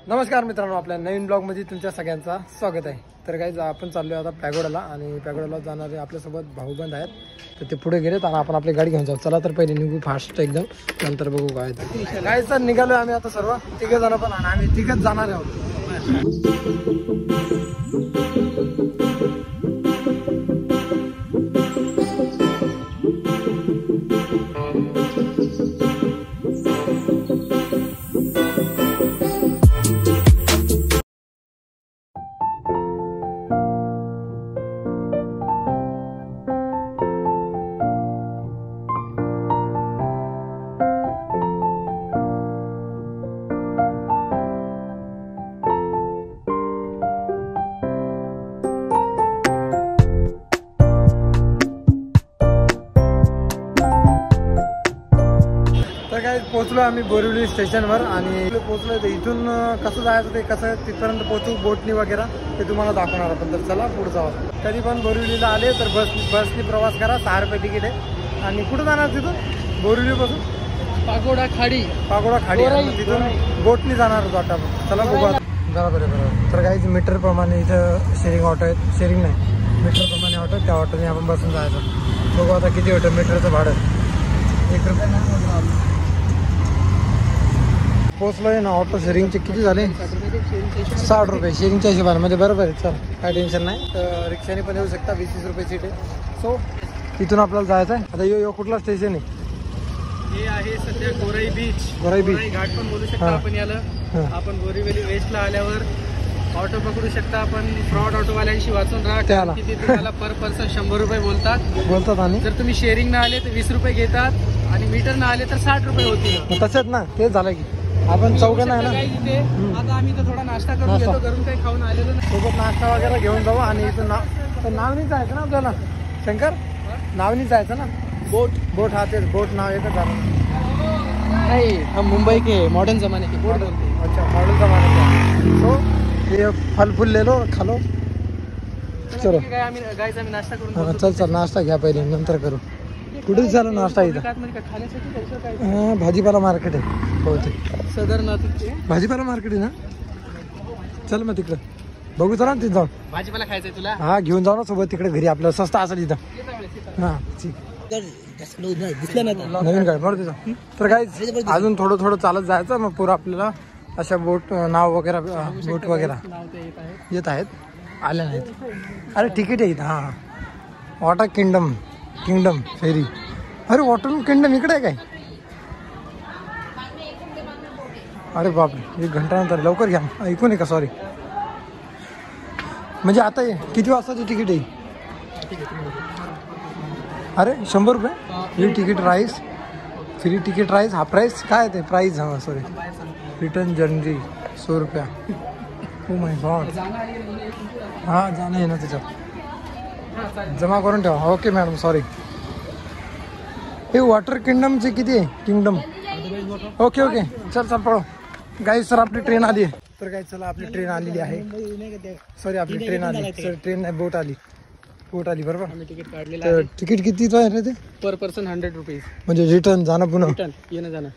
नमस्कार मित्रांनो, आपल्या नवीन ब्लॉगमध्ये तुमच्या सगळ्यांचा स्वागत आहे. तर गाईज आपण चाललो आता पॅगोडाला आणि पॅगोडाला जाणारे आपल्यासोबत भाऊबंद आहेत. तर ते पुढे गेलेत आणि आपण आपली गाडी घेऊन जाऊ. चला तर पहिले निघू फास्ट एकदम, नंतर बघू काय गाईज. तर निघालो आम्ही आता सर्व तिघे जण पण, आणि आम्ही तिघच जाणार आहोत. पोहोचलो आम्ही बोरिवली स्टेशनवर आणि पोहोचलो. तर इथून कसं जायचं ते कसं तिथपर्यंत पोहोचू बोटनी वगैरे ते तुम्हाला दाखवणार आपण. तर चला पुढे जाऊ. कधी पण बोरिवलीला आले तर बसनी प्रवास करा. 6 रुपये तिकीट आहे. आणि कुठं जाणार तिथून? बोरिवलीपासून पागोडा खाडी तिथून बोटनी जाणार होतो आता आपण. चला बघू. बरोबर. तर काही मीटर प्रमाणे इथं शेअरिंग ऑटो आहेत. शेअरिंग नाही, मीटर प्रमाणे ऑटो. त्या ऑटोने आपण बसून जायचं. बघू आता किती होतं मीटरचं भाडं. 1 रुपये पोचलोय ना. ऑटो शेअरिंगचे किती झाले? 60 रुपये शेअरिंगच्या हिशोबाने मध्ये. बरोबर आहे. चल काय टेन्शन नाही. तर रिक्षाने पण येऊ शकता. 20 रुपये सीट आहे. सो इथून आपल्याला जायचं आहे. आता यो कुठला स्टेशन आहे? हे आहे सध्या गोराई बीच घाट पण बोलू शकता आपण याला. आपण बोरिवली वेस्टला आल्यावर ऑटो पकडू शकता आपण. फ्रॉड ऑटोवाल्यांशी वाचून राहा. किती तुम्हाला पर पर्सन 100 रुपये बोलतात. आणि जर तुम्ही शेअरिंग ना आले तर 20 रुपये घेतात आणि मीटर ना आले तर 60 रुपये होतील. तसेच ना, तेच झालं की आपण चौघं आहे ना. आता आम्ही तर थोडा नाश्ता करून घेतो. घरून काही खाऊन आलेलो नाही. सोबत नाश्ता वगैरे घेऊन जाऊ. आणि इथं नावनीच जायचं ना आपल्याला. शंकर नावनीच जायचं ना. बोट हा तेच बोट नाव येतं का नाही. हम मुंबई के मॉडर्न जमाने के बोट बोलते. अच्छा, मॉडर्न जमाने का. तो ये फल फूल ले लो, खा लो. चलो आम्ही नाश्ता करून चल नाश्ता घ्या पहिले, नंतर करू. कुठेच झालं नाश्ता इथं? भाजीपाला मार्केट आहे. हो ते सदर भाजीपाला मार्केट आहे ना. चल मग तिकडं बघू. चला तिथं जाऊन भाजीपाला खायचंय तुला. हा घेऊन जाऊ ना सोबत. तिकडे घरी आपल्याला स्वस्त असेल तिथं. हा ठीक. नवीन गाडी बरं तिथं. तर काय अजून थोडं चालत जायचं. मग पुरं आपल्याला अशा बोट नाव वगैरे बोट वगैरे येत आहेत. आल्या नाहीत. अरे तिकीट आहे इथं. हां वॉटर किंगडम फेरी. अरे वॉटर किंगडम इकडे आहे काय? अरे बापरे, 1 घंट्यानंतर. लवकर घ्या. ऐकून आहे का? सॉरी. म्हणजे आता किती वाजताची तिकीट आहे? अरे 100 रुपये ही ticket. Rides free ticket. Rides half price काय ते प्राईस? हां सॉरी. रिटर्न जर्नी 100 रुपया. Oh my god. हां जाणं आहे ना त्याच्यात. जमा करून ठेवा. Okay madam, sorry. हे वॉटर किंगडमचे किती आहे? किंगडम. ओके चल पळो. गाईज सर आपली ट्रेन आली आहे. तर काय चला आपली ट्रेन आलेली आहे. सॉरी आपली ट्रेन आली. सॉरी ट्रेन नाही, बोट आली बरोबर. तिकीट काढलेलं. तर तिकीट कितीच आहे रे ते? पर पर्सन 100 रुपीज. म्हणजे रिटर्न जाणं पुन्हा येणं जाणं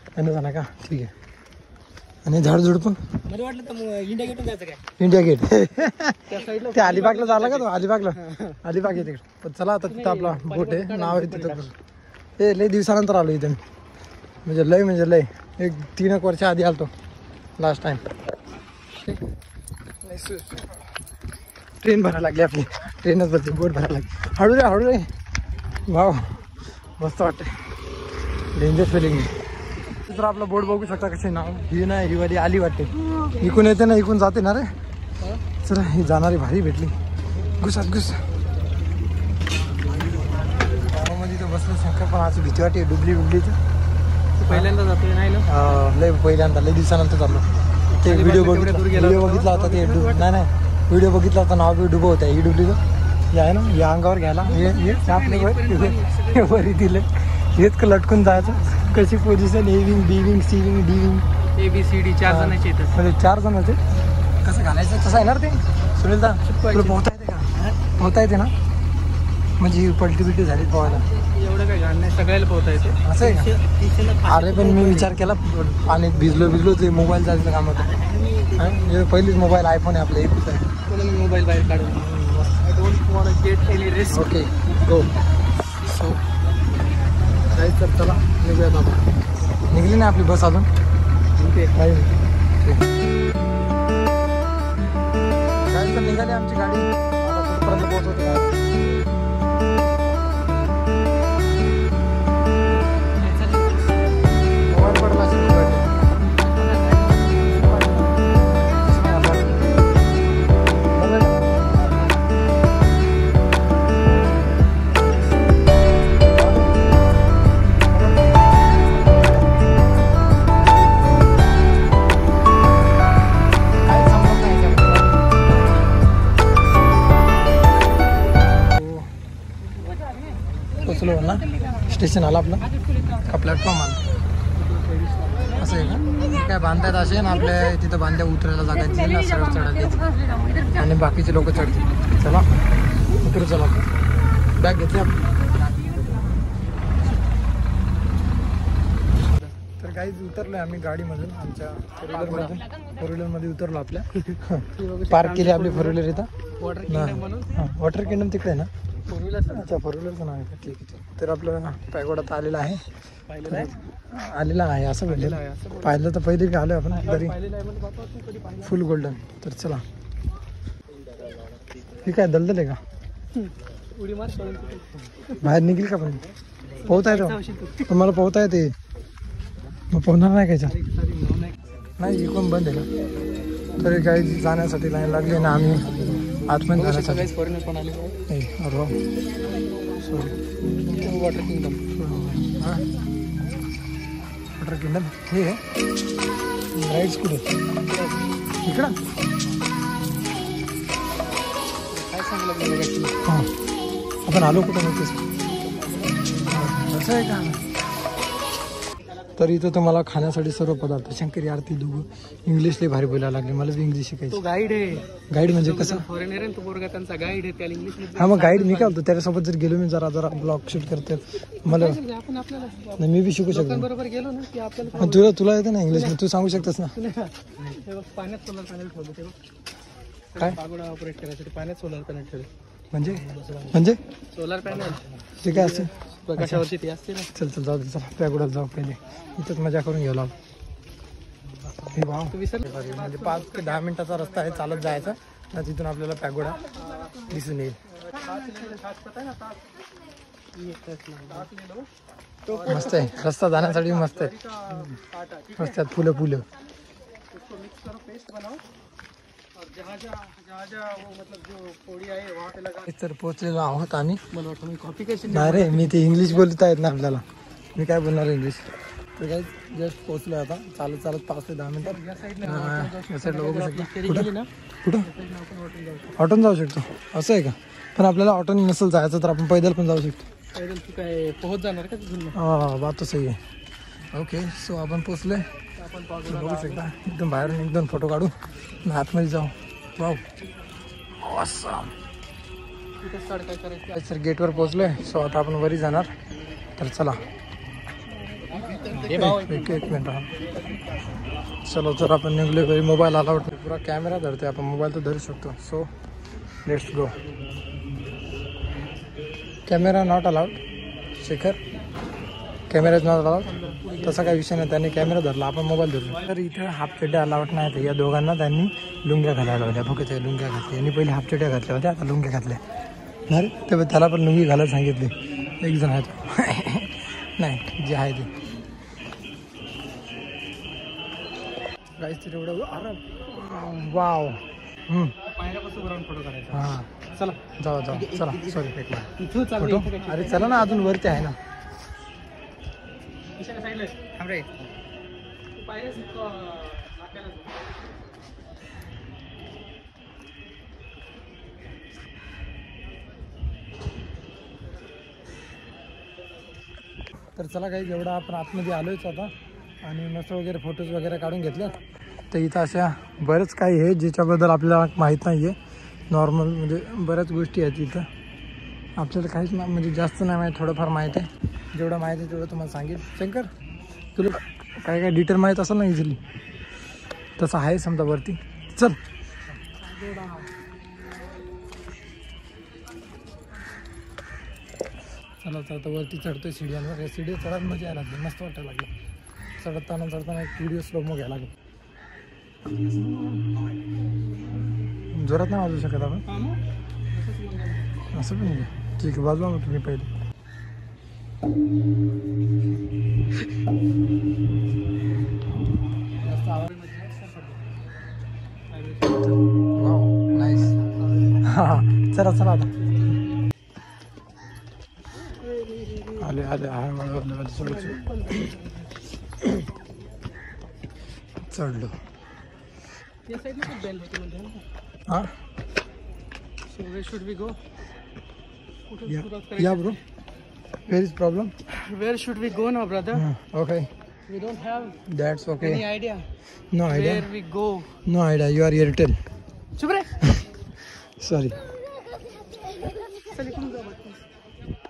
का? ठीक आहे. आणि झाडझुड पण मला वाटलं तर इंडिया गेटून जायचं काय? इंडिया गेट ते अलिबागला झाला का तो? अलिबाग आहे तिकडे. पण चला आता तिथं आपला बोट आहे. नाव आहे तिथं. हे लय दिवसानंतर आलो इथं. म्हणजे लय 3 वर्ष आधी आलतो लास्ट टाइम. ट्रेन भरायला लागली आपली. ट्रेनच भरते, बोट भरायला लागली. हळू रे भाऊ. मस्त वाटते. Danger feeling. तर आपला बोट बघू शकता कसे. नाव ही नाही, ही वाली आली वाटते. इकून येते ना, इकून जाते ना रे. चला ही जाणारी भारी भेटली. घुस गावामध्ये तर बसलं. शंकर पण असं भीती वाटते डुबलीचं. पहिल्यांदा जातोय नाही ना. लय पहिल्यांदा लय दिवसानंतर चाललो. ते व्हिडिओ बघितला होता. ते नाही व्हिडिओ बघितला होता. नाव बी डुबं होतं. ही डुबलीचं हे आहे ना. या अंगावर घ्यायला हे वरी दिले. हेच का लटकून जायचं. कशी पोझिशन? एविंग बीविंग सीविंग डीविंग ABCD 4 जणांचे येतात. म्हणजे 4 जणांचे. कसं घालायचं तसं येणार ते? सुनील दा तुला पोहता येते का? पोहता येते ना. म्हणजे पलटी बिलटी झाली पोहायला. एवढं काही घाण नाही, सगळ्याला पोहता येते. असं आहे का? अरे पण मी विचार केला पाण्यात भिजलो ते मोबाईल चार्जचं काम होतं. हे पहिलीच मोबाईल आयफोन आहे आपल्या एकच आहे. म्हणून मी मोबाईल बाहेर काढून I don't want get any risk. Okay go. So काही तर चला निघूयात आपण. निघली नाही आपली बस अजून ओके काही तर निघाली आमची गाडी. आता कुठपर्यंत पोहोचवते काय मोबाईल पडला असेल गाडी. पोचलो ना स्टेशन आला आपलं का प्लॅटफॉर्म आला असं आहे का. काय बांधतात असे ना आपल्या तिथं बांधल्या उतरायला जागायची ना सरळ चढायची आणि बाकीचे लोक चढतील. चला उतरू चला बॅग घेतली आपण. तर काहीच उतरलोय आम्ही गाडीमधून आमच्या फोर व्हीलरमध्ये उतरलो. आपल्या पार्क केली आपली फोर व्हीलर इथं. वॉटर किंगडम म्हणून वॉटर किंगडम तिकडे आहे ना. फोर व्हीलर अच्छा फोर व्हीलरचं नाव आहे का. ठीक आहे. तर आपलं पॅगोडा आलेला आहे. पाहिलेलं आहे आलेला आहे असं भेटलेलं आहे. पाहिलं तर पहिले की आलो आपण तरी पाहिलेलं आहे म्हणजे बाबा तू कधी पाहिलं. फुल गोल्डन. तर चला हे काय दलदल आहे का. उडी मार बाहेर निघेल का पण पोहता येतो तुम्हाला पोहता येते मग पोहणार नाही कायच्या नाही इकडून बंद आहे ना. तरी काही जाण्यासाठी लाईन लागली ना आम्ही आतमध्ये जाण्यासाठी. फॉरेनर पण आले सॉरी वॉटर किंगडम. हां वॉटर किंगडम हे आहे. राईड्स कुठे इकडं काय सांगितलं. हां आपण आलो कुठं नव्हतेच असं आहे का. तर इथं तुम्हाला खाण्यासाठी सर्व पदार्थ. शंकरी आरती दोघं इंग्लिशले भारी बोलायला लागले. मला बी इंग्लिश शिकायची. तो गाईड आहे. गाईड म्हणजे कसं. फॉरेनर आहे तो पोरगा त्यांचा गाईड आहे. त्याला इंग्लिश हा मग गाईड मी काय होतो त्याच्यासोबत जर गेलो मी जरा ब्लॉग शूट करते मला आपण आपल्याला नाही मी बी शिकू शकतो. बरोबर गेलो ना की आपल्याला पण तुला येतं ना इंग्लिश तू सांगू शकतेस ना. पाण्यात सोलर पॅनल ठेवलं तेव्हा काय पागोडा ऑपरेट करायसाठी पाण्यात सोलर पॅनल ठेवलं. म्हणजे सोलर पॅनल ते काय असते प्रकाशावरची ती असते ना. चल जाऊ दे चला पॅगोडात जाऊ पहिले. इथंच मजा करून गेलो. हे वाव म्हणजे 5 ते 10 मिनिटाचा रस्ता आहे चालत जायचा ना. तिथून आपल्याला पॅगोडा दिसून येईल. मस्त आहे रस्ता जाण्यासाठी मस्त आहे. मस्त आहेत फुलं. तर पोहोचलेलो आहोत आम्ही. कॉफी कशी नाही रे मी ते इंग्लिश बोलता येत ना आपल्याला. मी काय बोलणार इंग्लिश. तर काय जस्ट पोहोचलो आता चालत 5 ते 10 मिनिटात. या साईडला बघू शकतो. कुठं ऑटोन जाऊ शकतो असं आहे का. पण आपल्याला ऑटोन नसेल जायचं तर आपण पैदल पण जाऊ शकतो. पैदल तू काय पोहोच जाणार का तिथून. हा बात तर सही आहे. ओके सो आपण पोचलोय. आपण बघू शकता एकदम बाहेरून एकदम फोटो काढू आतमध्ये जाऊ. Wow awesome. काय करायचं. सर गेटवर पोहोचलोय. सो आता आपण वरी जाणार. तर चला एक मिनिट हा. चलो तर आपण निघलो घरी. मोबाईल अलाउड पुरा कॅमेरा धरते आपण. मोबाईल तर धरू शकतो. So let's go. Camera not allowed. Shekhar camera is not allowed. तसा काही विषय नाही. त्यांनी कॅमेरा धरला आपण मोबाईल धरलो. तर इथं हाफ चड्ड्या अलाउड नाही. तर या दोघांना त्यांनी लुंग्या घालायला होत्या. बघत आहे लुंग्या घातल्या. यांनी पहिले हाफ चड्ड्या घातल्या होत्या आता लुंग्या घातल्या. नाही ते त्याला पण लुंगी घालायला सांगितली. एक जण आहे तो नाही जे आहे ते गाईस तर एवढं. अरे वाव. पायऱ्यापासून ग्राउंड फोटो काढायचा. हां चला जाऊ चला सॉरी इथून चालू. फोटो. अरे चला ना अजून वरती आहे ना. साईडला थांब रे. पायऱ्या तर चला काही जेवढा आपण आतमध्ये आलोयच आता आणि मस्त वगैरे फोटोज वगैरे काढून घेतले. तर इथं अशा बरंच काही आहे ज्याच्याबद्दल आपल्याला माहीत नाही आहे. नॉर्मल म्हणजे बऱ्याच गोष्टी आहेत इथं. आपल्याला काहीच म्हणजे जास्त नाही माहीत. थोडंफार माहीत आहे. जेवढं माहीत आहे तेवढं तुम्हाला सांगेल. शंकर तुला काय डिटेल माहीत असेल ना इझिली तसं आहे समजा वरती. चल चला आता वरती चढतोय सीड्यांवर. या सीडी चढत मजा यायला लागली, मस्त वाटायला लागली. चढताना एक व्हिडिओ स्लो मग घ्यायला लागेल. जोरात नाही वाजू शकत आपण असं पण नाही. ठीक आहे वाजवा मग तुम्ही पहिले. नाईस. हां चला चला आता आले आले चढलो. हां should we go? या bro. Where is problem? Where should we go now, brother? Okay. We don't have That's okay. any idea. No idea. Where we go? No idea. You are Airtel. चुप रे. Sorry. चल इकडून जाऊ.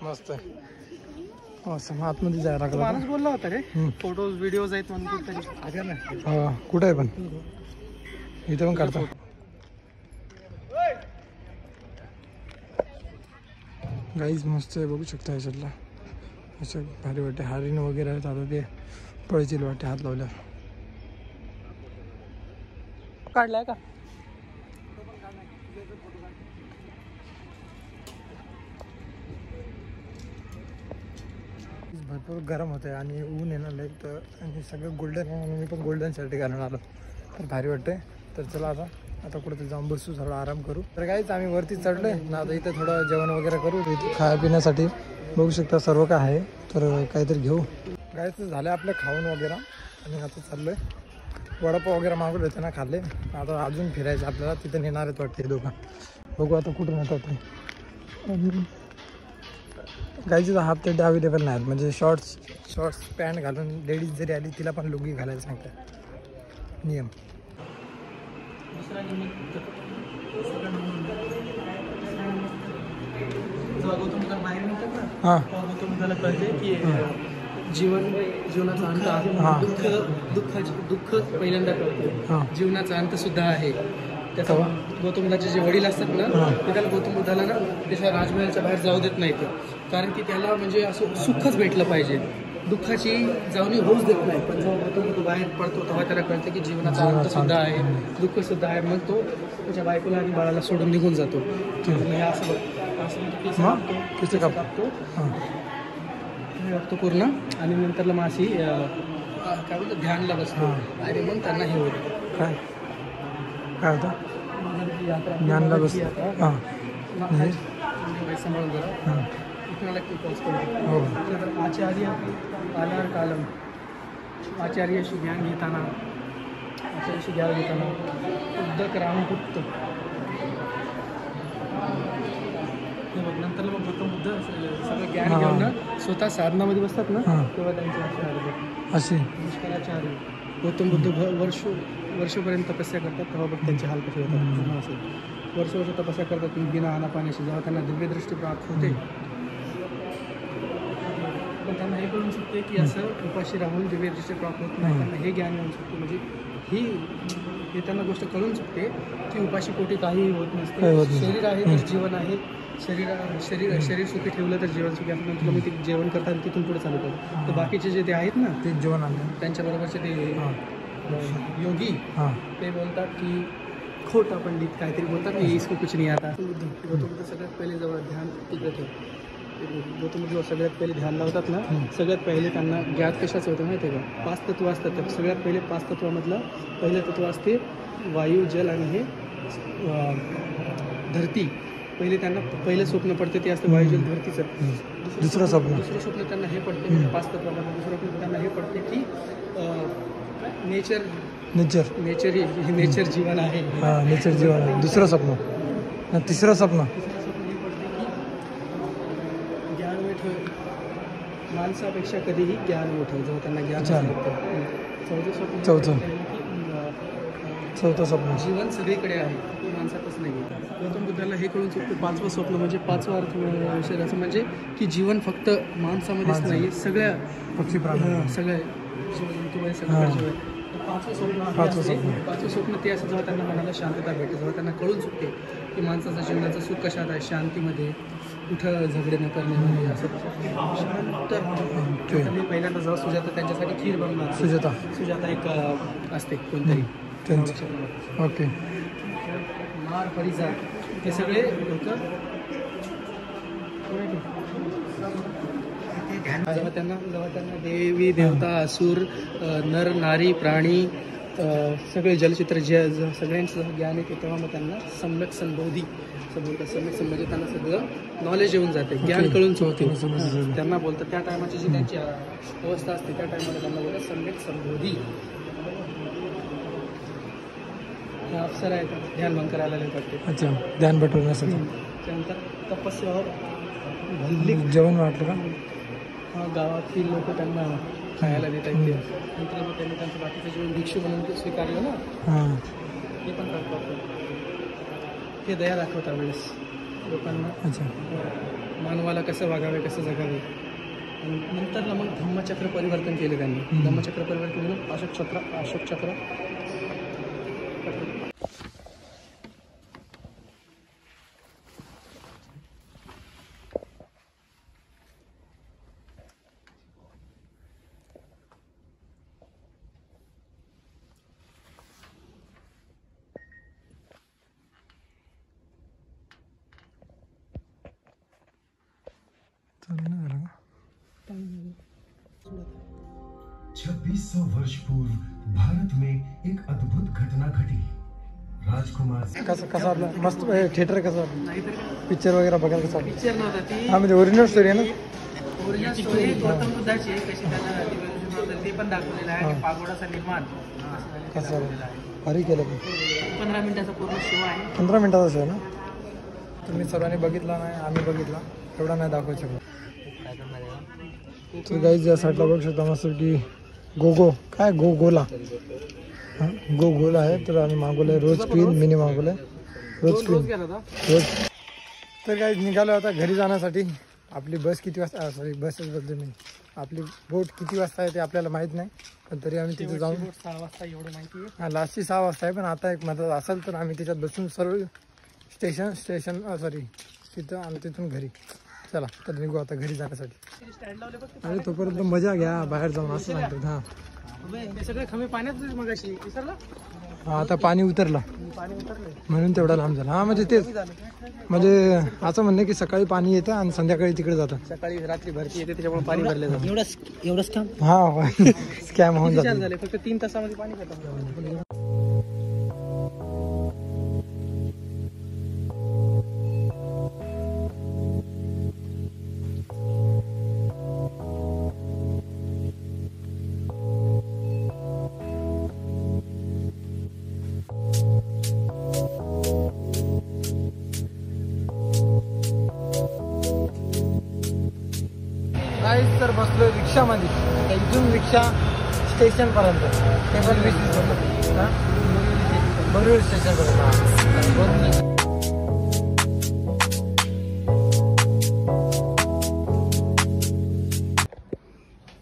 मस्त आहे. असं आतमध्ये जायला लागलं. माणूस बोलला होता रे फोटोज व्हिडिओज आहेत म्हणून कुठेतरी. हा कुठं आहे पण इथं पण काढतो. गाईज मस्त आहे बघू शकता याच्यातला. असं भारी वाटते. हरिण वगैरे आहेत. आता ते पळतील वाटते हात लावल्यावर. काढलाय का? भरपूर गरम होतं आहे आणि ऊन येणार नाही तर आणि सगळं गोल्डन आहे आणि मी पण गोल्डन शर्ट घालून आलो तर भारी वाटतंय. तर चला आता कुठं जाऊन बसू, थोडा आराम करू. तर काहीच आम्ही वरती चढलोय ना. आता इथं थोडं जेवण वगैरे करू. इथे खाण्यापिण्यासाठी बघू शकता सर्व काय आहे. तर काहीतरी घेऊ. गायचं झालं आपलं खाऊन वगैरे आणि आता चाललोय. वडापाव वगैरे मागवले होते ना, खाल्ले. आता अजून फिरायचं आपल्याला. तिथे नेणार आहेत वाटते दोघं. बघू आता कुठून येतात ते. गायची हाफ ते अवेलेबल नाही म्हणजे शॉर्ट्स पॅन्ट घालून लेडीज जरी आली तिला पण लुंगी घालायला सांगतात नियम. हां तुम्हाला कळते की जीवनाचा अंत आहे. दुःख पहिल्यांदा कळतं. जीवनाचा अंत सुद्धा आहे. त्याचा गौतम बुद्धाचे जे वडील असतात ना ते त्याला गौतम बुद्धाला ना त्याच्या राजमहलच्या बाहेर जाऊ देत नाहीत. कारण की त्याला म्हणजे असं सुखच भेटलं पाहिजे. दुःखाची जावणी होऊच देत नाही. पण जेव्हा गौतम बुद्ध बाहेर पडतो तेव्हा त्याला कळतं की जीवनाचा अंत सुद्धा आहे, दुःख सुद्धा आहे. मग तो त्याच्या बायकोला आणि बाळाला सोडून निघून जातो. असं कापतो पूर्ण आणि नंतरला माशी काय बोलतो ध्यानला बसतो आणि मग त्यांना हे होतं. काय काय होतं ज्ञानला बस. हां सांभाळून जरा इथून हो. आचार्य कालार कालम. आचार्याशी ज्ञान घेताना उद्धक रामपुत्त हे बघ. नंतर मग गौतम बुद्ध सगळं ज्ञान घेऊन ना स्वतः साधनामध्ये बसतात ना तेव्हा त्यांचे असे पुष्कराचार्य गौतम बुद्ध वर्षपर्यंत तपस्या करतात. तेव्हा बघ त्यांचे हाल कसे होतात. वर्ष तपस्या करतात बिना आना पाण्याशी. जेव्हा त्यांना दिव्यदृष्टी प्राप्त होते पण त्यांना हे कळून शकते की असं उपाशी राहून दिव्यदृष्टी प्राप्त होत नाही. त्यांना हे ज्ञान येऊ शकते म्हणजे हे त्यांना गोष्ट कळून शकते की उपाशी पोटी काहीही होत नसते. शरीर आहे तर जीवन आहे. शरीर सुखी ठेवलं तर जीवन सुखी असं नंतर मी ते जेवण करतात तिथून पुढे चालू करतो. तर बाकीचे जे ते आहेत ना ते जेवण आणलं त्यांच्याबरोबरचे ते योगी ते बोलतात की खोटा पंडित काहीतरी बोलतात ना इसको कुछ नहीं आता. गौतम बुद्ध सगळ्यात पहिले जवळ ध्यान तिकडे ठेव. गौतम बुद्ध सगळ्यात पहिले ध्यान लावतात ना सगळ्यात पहिले त्यांना ज्ञात कशाचं होतं माहिती आहे का? 5 तत्व असतात. तर सगळ्यात पहिले 5 तत्वामधलं पहिलं तत्व असते वायू जल आणि हे धरती. पहिले त्यांना पहिलं स्वप्न पडते ते असतं वायू जल धरतीचं. दुसरं स्वप्न त्यांना हे पडते 5 तत्वामध्ये. दुसरं स्वप्न त्यांना हे पडते की नेचर जीवन आहे. नेचर जीवन आहे. दुसरं स्वप्न. तिसरं स्वप्न ज्ञान मोठं माणसापेक्षा कधीही ज्ञान मोठं. जेव्हा त्यांना ज्ञान चौथं स्वप्न जीवन सगळीकडे आहे माणसातच नाही. गौतम बुद्धाला हे कळून चुकतं 5वं स्वप्न म्हणजे 5वा अर्थ शरीराचं म्हणजे की जीवन फक्त माणसामध्येच नाही सगळ्या पक्षी प्राणी सगळ्या जीवजंतूमध्ये सगळ्या पाचवं स्वप्न पाचवं असते. स्वप्न. पाचवं स्वप्न ते असं जेव्हा त्यांना मनाला शांतता भेटते, जेव्हा त्यांना कळून चुकते की माणसाचं जीवनाचं सुख कशात आहे, शांतीमध्ये, कुठं झगडे न करण्यामध्ये, असं शांत. तर मी पहिल्यांदा जेव्हा सुजाता त्यांच्यासाठी खीर बनवणार. सुजाता एक असते कोणतरी त्यांचं. ओके. मार परिजा हे सगळे लोक जेव्हा त्यांना देवी देवता असुर नर नारी प्राणी सगळे जलचित्र जे सगळ्यांचं ज्ञान येते तेव्हा मग त्यांना सम्यक संबोधी असं बोलतात. सम्यक संबोधी त्यांना सगळं नॉलेज येऊन जाते, ज्ञान कळून चुकते. त्यांना बोलतात त्या टायमाची जी त्यांची अवस्था असते त्या टायमाला त्यांना बोलतात सम्यक संबोधी. अप्सरा आहेत ध्यान भंग करायला येतात ते. अच्छा, ध्यान बटवण्यासाठी. त्यानंतर तपस्यावर भल्ली जेवण वाटलं का? गावातील लोक त्यांना खायला देत आहेत. नंतर मग त्यांनी त्यांचं बाकीचं जीवन भिक्षू म्हणून ते स्वीकारलं ना, हां. ते पण दाखवतात. ते दया दाखवतात वेळेस लोकांना. अच्छा. मानवाला कसं वागावे, कसं जगावे. आणि नंतर ना मग धम्मचक्र परिवर्तन केलं त्यांनी. धम्मचक्र परिवर्तन म्हणून अशोक चक्र चालू नाही झालं का? 2600 वर्ष पूर्व भारत में एक अद्भुत घटना घटी. राजकुमार कसं आपलं मस्त थिएटर कसं नाहीतर पिक्चर वगैरे बघायला कसं पिक्चर नव्हता ती. हा म्हणजे ओरिजिनल स्टोरी आहे ना. ओरिजिनल स्टोरी गौतम बुद्धाची कशी त्याला ते पण दाखवलेलं आहे. आणि पागोडाचं निर्माण कसं भारी केलं पण. 15 मिनिटाचा पूर्ण शो आहे. 15 मिनिटाचा शो ना. तुम्ही सर्वांनी बघितला नाही, आम्ही बघितला, एवढा नाही दाखवू शकलो. तर गाईज या साईडला बघू शकता मस्त की गोला गोला आहे. तर आम्ही मागवलं आहे रोज क्वीन, मिनी मागवलं आहे रोज क्वीन रोज. तर काही निघालो आता घरी जाण्यासाठी. आपली बस किती वाजता, सॉरी बसच बदल मी, आपली बोट किती वाजता आहे ते आपल्याला माहीत नाही, पण तरी आम्ही तिथे जाऊन 6 वाजता एवढं माहिती आहे. हां लास्टची 6 वाजता आहे. पण आता एक मदत असेल तर आम्ही त्याच्यात बसून सर्व स्टेशन तिथं आणि तिथून घरी. चला तर निघू आता घरी जाण्यासाठी. अरे तोपर्यंत मजा घ्या बाहेर जाऊन असं सांगतात. हां हे सगळे खमे पाण्यात मगाशी विसरला. हां आता पाणी उतरलं पाणी उतरलंय म्हणून तेवढा लांब झाला. हां म्हणजे तेच, म्हणजे असं म्हणणं की सकाळी पाणी येतं आणि संध्याकाळी तिकडे जातं. सकाळी रात्री भरती येते त्याच्यामुळे पाणी भरलं जातं. एवढंच काम हां स्कॅम होऊन जातं. झाले फक्त 3 तासामध्ये पाणी खतम. तर बसलो रिक्षामध्ये. आता इथून रिक्षा स्टेशनपर्यंत ते पण 20 रुपये. हां बरोबर स्टेशनपर्यंत.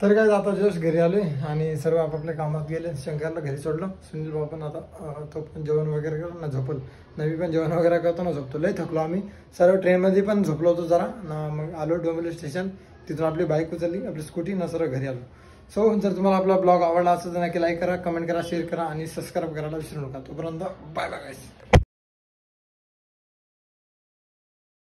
तर काय आता जस्ट घरी आले आणि सर्व आपापल्या कामात गेले. शंकरला घरी सोडलं. सुनील भाऊ पण आता तो पण जेवण वगैरे करून ना झोपल. नवी पण जेवण वगैरे करतो ना झोपतो. लय थकलो आम्ही सर्व. ट्रेनमध्ये पण झोपलो होतो जरा ना. मग आलो डोंबिवली स्टेशन. तिथून आपली बाईक उचलली, आपली स्कूटी ना, सर्व घरी आलो. सो जर तुम्हाला आपला ब्लॉग आवडला असेल तर नक्की लाईक करा, कमेंट करा, शेअर करा आणि सबस्क्राईब करायला विसरू नका. तोपर्यंत बाय बाय गाईस.